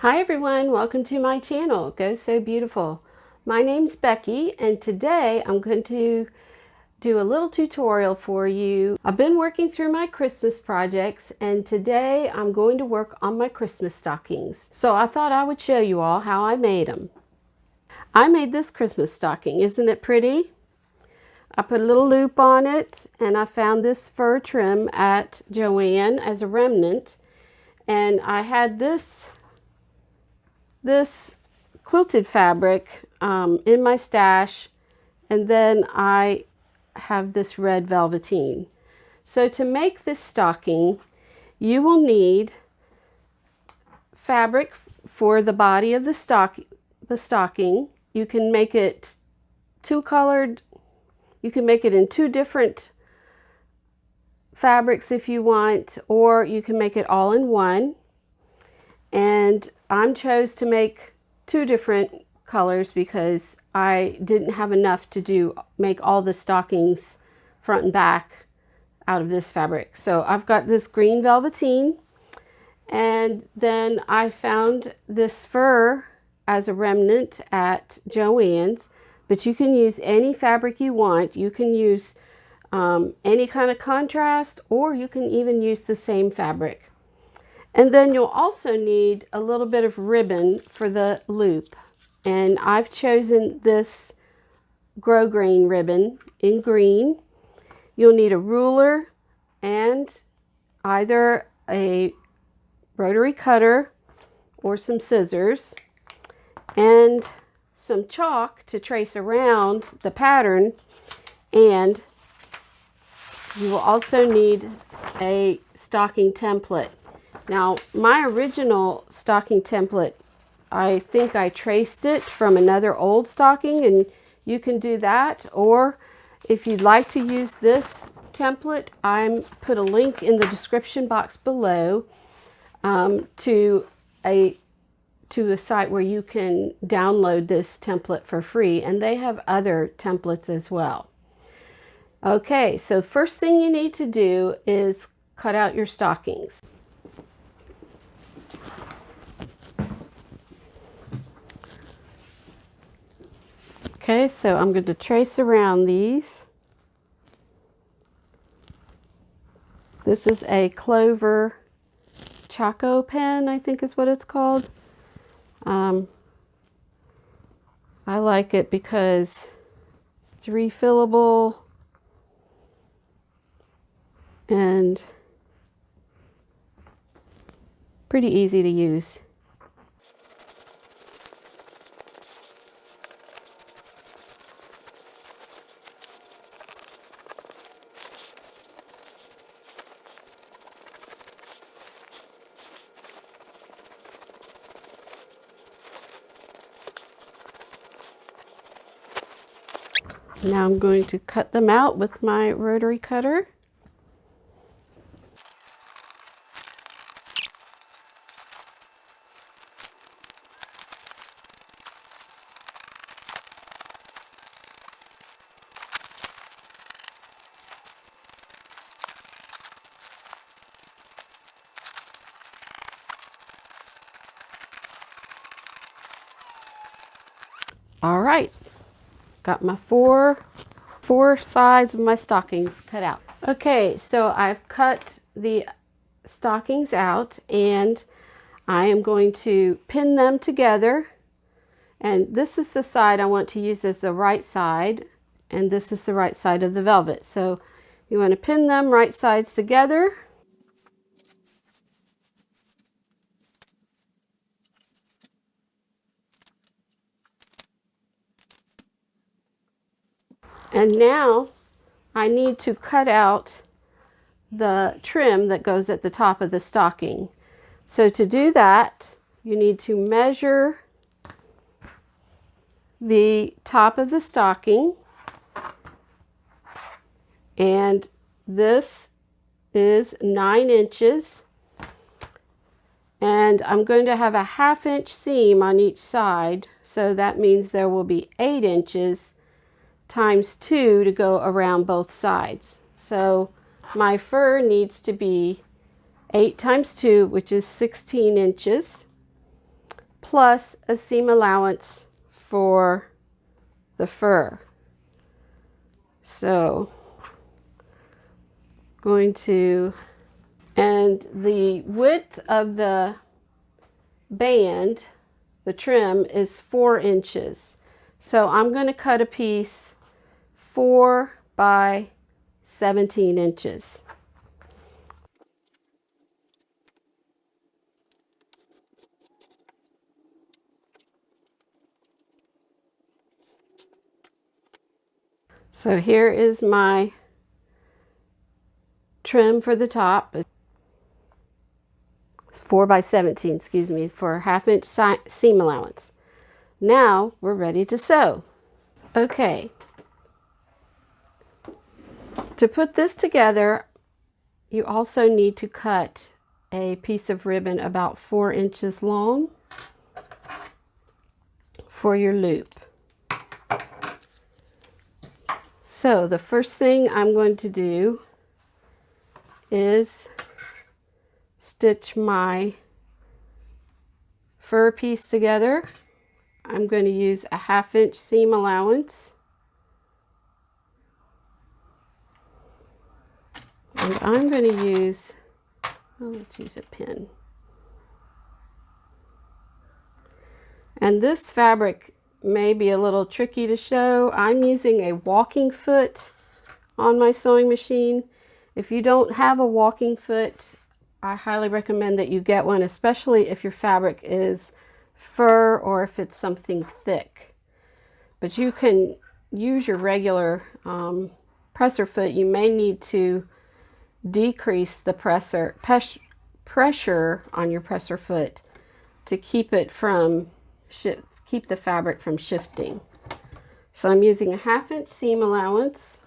Hi everyone, welcome to my channel, Go So Beautiful. My name's Becky and today I'm going to do a little tutorial for you. I've been working through my Christmas projects and today I'm going to work on my Christmas stockings. So I thought I would show you all how I made them. I made this Christmas stocking, isn't it pretty? I put a little loop on it and I found this fur trim at Joann as a remnant, and I had this quilted fabric in my stash, and then I have this red velveteen. So to make this stocking, you will need fabric for the body of the stocking. You can make it two-colored. You can make it in two different fabrics if you want, or you can make it all in one. And I chose to make two different colors because I didn't have enough to make all the stockings front and back out of this fabric. So I've got this green velveteen, and then I found this fur as a remnant at Joann's, but you can use any fabric you want. You can use any kind of contrast, or you can even use the same fabric. And then you'll also need a little bit of ribbon for the loop. And I've chosen this grosgrain ribbon in green. You'll need a ruler and either a rotary cutter or some scissors and some chalk to trace around the pattern. And you will also need a stocking template. Now, my original stocking template, I think I traced it from another old stocking, and you can do that. Or if you'd like to use this template, I put a link in the description box below to a site where you can download this template for free, and they have other templates as well. Okay, so first thing you need to do is cut out your stockings. Okay, so I'm going to trace around these. This is a Clover Choco pen, I think is what it's called. I like it because it's refillable and pretty easy to use. Now I'm going to cut them out with my rotary cutter. All right. Got my four sides of my stockings cut out. Okay, so I've cut the stockings out and I am going to pin them together. And this is the side I want to use as the right side, and this is the right side of the velvet. So you want to pin them right sides together. And now I need to cut out the trim that goes at the top of the stocking. So to do that, you need to measure the top of the stocking, and this is 9 inches, and I'm going to have a 1/2 inch seam on each side, so that means there will be 8 inches times 2 to go around both sides. So my fur needs to be 8 times 2, which is 16 inches. plus a seam allowance for the fur. So going to, and the width of the band, the trim, is 4 inches. So I'm going to cut a piece 4 by 17 inches. So here is my trim for the top. It's 4 by 17, excuse me, for a 1/2 inch seam allowance. Now we're ready to sew. Okay. To put this together, you also need to cut a piece of ribbon about 4 inches long for your loop. So the first thing I'm going to do is stitch my fur piece together. I'm going to use a 1/2 inch seam allowance. And I'm going to use, oh, let's use a pin. And this fabric may be a little tricky to show. I'm using a walking foot on my sewing machine. If you don't have a walking foot, I highly recommend that you get one, especially if your fabric is fur or if it's something thick. But you can use your regular presser foot. You may need to decrease the pressure on your presser foot to keep it from keep the fabric from shifting. So I'm using a 1/2 inch seam allowance,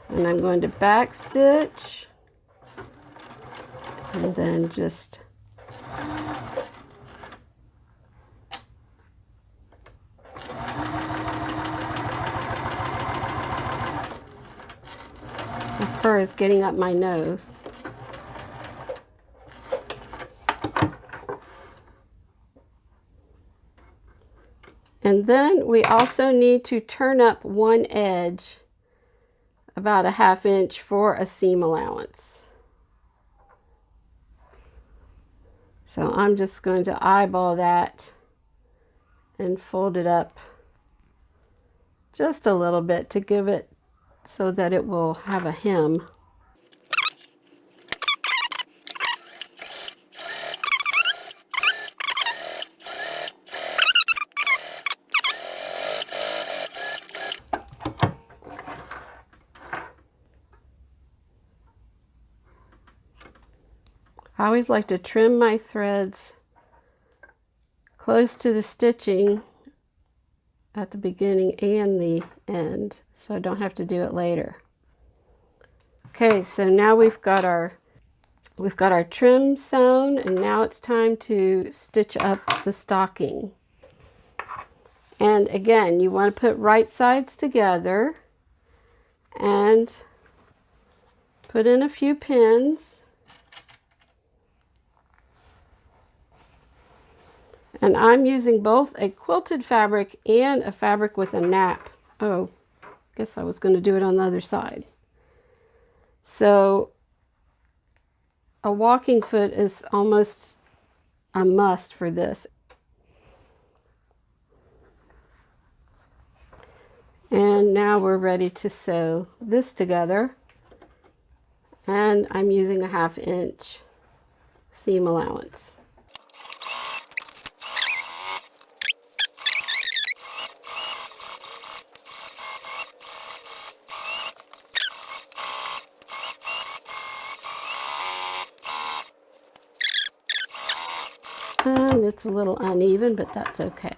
and I'm going to back stitch and then just the fur is getting up my nose. And then we also need to turn up one edge about a 1/2 inch for a seam allowance. So I'm just going to eyeball that and fold it up just a little bit to give it so that it will have a hem. I always like to trim my threads close to the stitching at the beginning and the end, so I don't have to do it later. Okay, so now we've got our trim sewn, and now it's time to stitch up the stocking. And again, you want to put right sides together and put in a few pins. And I'm using both a quilted fabric and a fabric with a nap. Oh, I guess I was going to do it on the other side. So a walking foot is almost a must for this. And now we're ready to sew this together. And I'm using a 1/2 inch seam allowance. And it's a little uneven, but that's okay.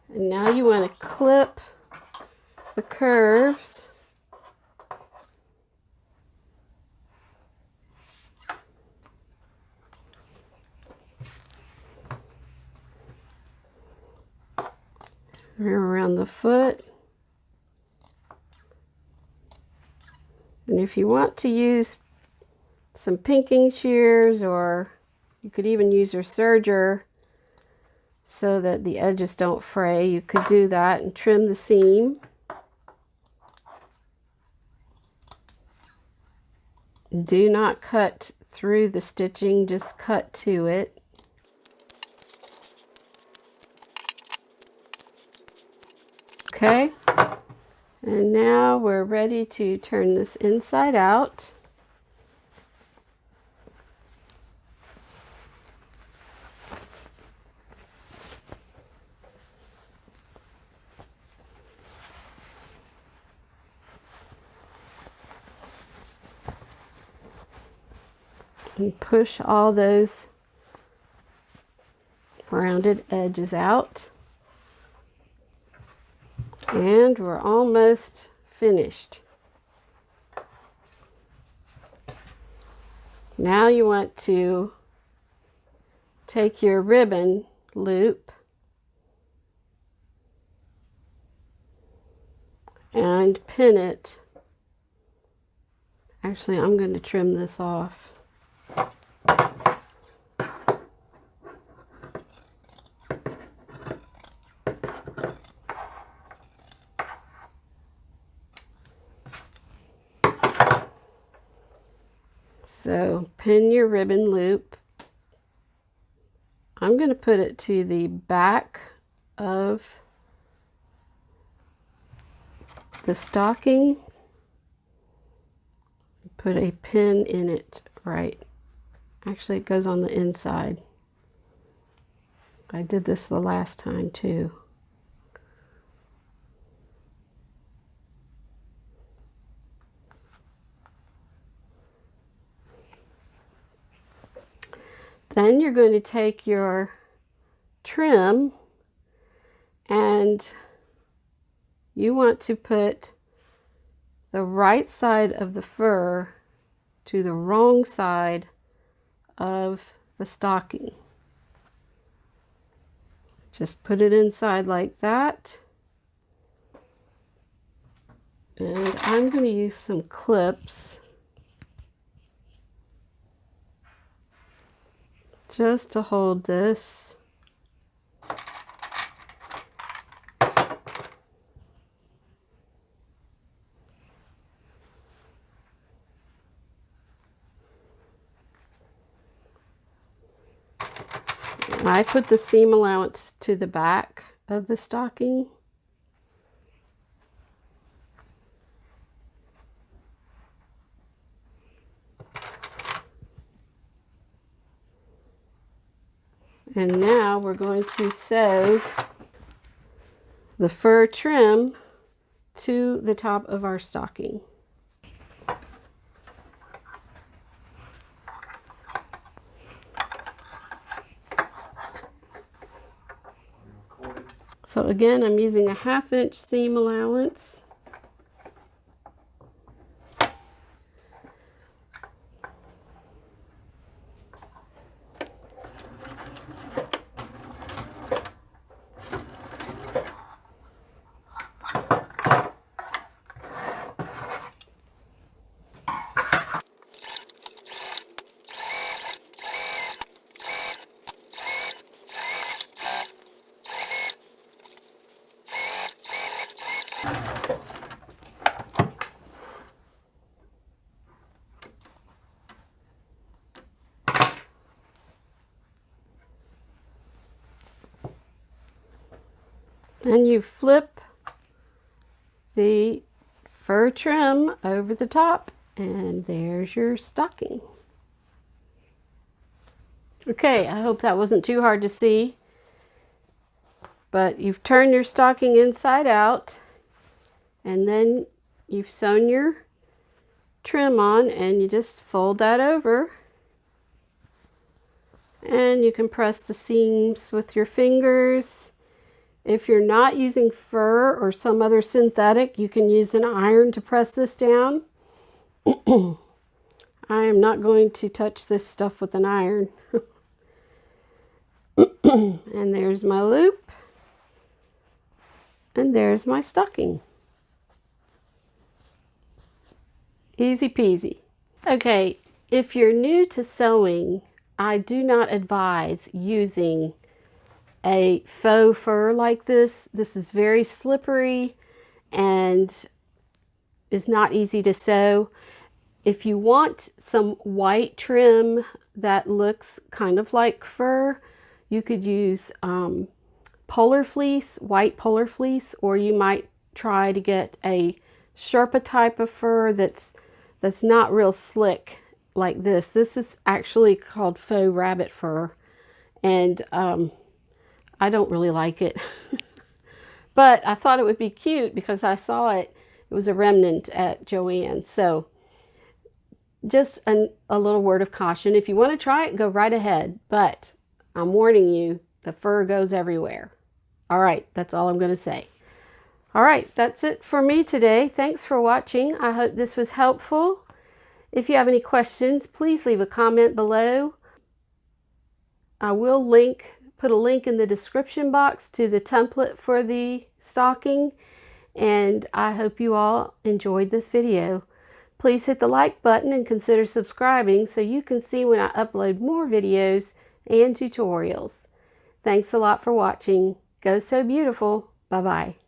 And now you want to clip the curves. Around the foot. And if you want to use some pinking shears, or you could even use your serger so that the edges don't fray, you could do that and trim the seam. Do not cut through the stitching, just cut to it. Okay, and now we're ready to turn this inside out. And push all those rounded edges out. And we're almost finished. Now you want to take your ribbon loop and pin it. Actually, I'm going to trim this off. So pin your ribbon loop. I'm going to put it to the back of the stocking. Put a pin in it, right? Actually, it goes on the inside. I did this the last time too. Then you're going to take your trim and you want to put the right side of the fur to the wrong side of the stocking. Just put it inside like that. And I'm going to use some clips just to hold this. I put the seam allowance to the back of the stocking. And now we're going to sew the fur trim to the top of our stocking. So again, I'm using a 1/2 inch seam allowance. And you flip the fur trim over the top, and there's your stocking. Okay, I hope that wasn't too hard to see. But you've turned your stocking inside out, and then you've sewn your trim on, and you just fold that over. And you can press the seams with your fingers. If you're not using fur or some other synthetic, you can use an iron to press this down. I am not going to touch this stuff with an iron. And there's my loop. And there's my stocking. Easy peasy. Okay, if you're new to sewing, I do not advise using a faux fur like this. This is very slippery and is not easy to sew. If you want some white trim that looks kind of like fur, you could use polar fleece, white polar fleece, or you might try to get a Sherpa type of fur that's not real slick like this. This is actually called faux rabbit fur, and I don't really like it. But I thought it would be cute because I saw it. It was a remnant at Joann's. So just a little word of caution. If you want to try it, go right ahead. But I'm warning you, the fur goes everywhere. All right, that's all I'm going to say. All right, that's it for me today. Thanks for watching. I hope this was helpful. If you have any questions, please leave a comment below. I will put a link in the description box to the template for the stocking, and I hope you all enjoyed this video. Please hit the like button and consider subscribing so you can see when I upload more videos and tutorials. Thanks a lot for watching. Go Sew Beautiful. Bye-bye.